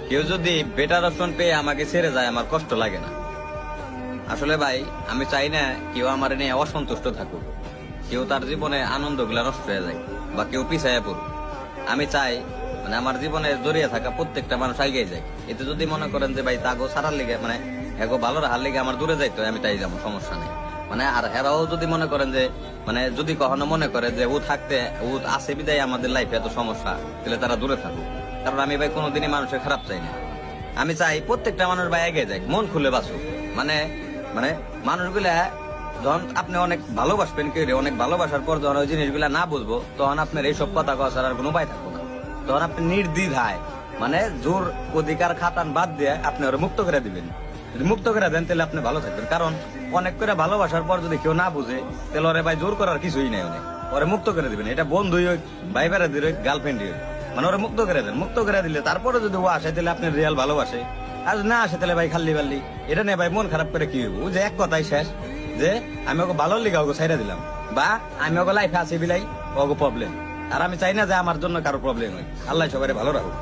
কেউ যদি better option পেয়ে আমাকে ছেড়ে যায় আমার কষ্ট লাগে না। আসলে ভাই আমি চাই না কেউ আমার নিয়ে অসন্তুষ্ট থাকুক, কেউ তার জীবনে আনন্দ গুলা নষ্ট হয়ে যায় বা কেউ পিছাইয়া পড়ুক। আমি চাই মানে আমার জীবনে জড়িয়ে থাকা প্রত্যেকটা মানুষ এগিয়ে যায়। এতে যদি মনে করেন যে ভাই তাগো সারার লিগে মানে এগো ভালো রাখার লিগে আমার দূরে যাইতো, আমি তাই যাবো, সমস্যা নেই। মানে আর এরাও যদি মনে করেন যে মানে যদি কখনো মনে করে যে ও থাকতে ও আছে বিদায় আমাদের লাইফে এত সমস্যা, তাহলে তারা দূরে থাকুক। কারণ আমি ভাই কোনোদিনই মানুষের খারাপ চাই না। আমি চাই প্রত্যেকটা মানুষ ভাই এগিয়ে যায়, মন খুলে বাঁচুক। মানে মানে মানুষগুলা যখন আপনি অনেক ভালোবাসবেন কেউ, অনেক ভালোবাসার পর যখন ওই জিনিসগুলা না বুঝবো, তখন আপনার এইসব কথা কওয়া ছাড়া আর কোনো উপায় থাকবো না। তখন আপনি নির্দ্বিধায় মানে জোর অধিকার খাতান বাদ দিয়ে আপনি ওরা মুক্ত করে দিবেন। যদি মুক্ত করে দেন তাহলে আপনি ভালো থাকবেন। কারণ অনেক করে ভালোবাসার পর যদি কেউ না বুঝে, তাহলে ওরে ভাই জোর করার কিছুই নেই। অনেক ওরে মুক্ত করে দিবেন, এটা বন্ধুই হোক, ভাই বেড়াদি হোক, গার্লফ্রেন্ডই হোক, মানে ওরা মুক্ত করে দেন। মুক্ত করে দিলে তারপরে যদি ও আসে তাহলে আপনি রিয়াল ভালোবাসে, আর যদি না আসে তাহলে ভাই খাল্লি বাল্লি। এটা নিয়ে ভাই মন খারাপ করে কি হইব? ও যে এক কথাই শেষ যে আমি ওকে ভালো লিগা ওকে ছাইড়া দিলাম, বা আমি ওকে লাইফে আছি বিলাই ওকে প্রবলেম। আর আমি চাই না যে আমার জন্য কারো প্রবলেম হয়। আল্লাহ সবাই ভালো রাখুক।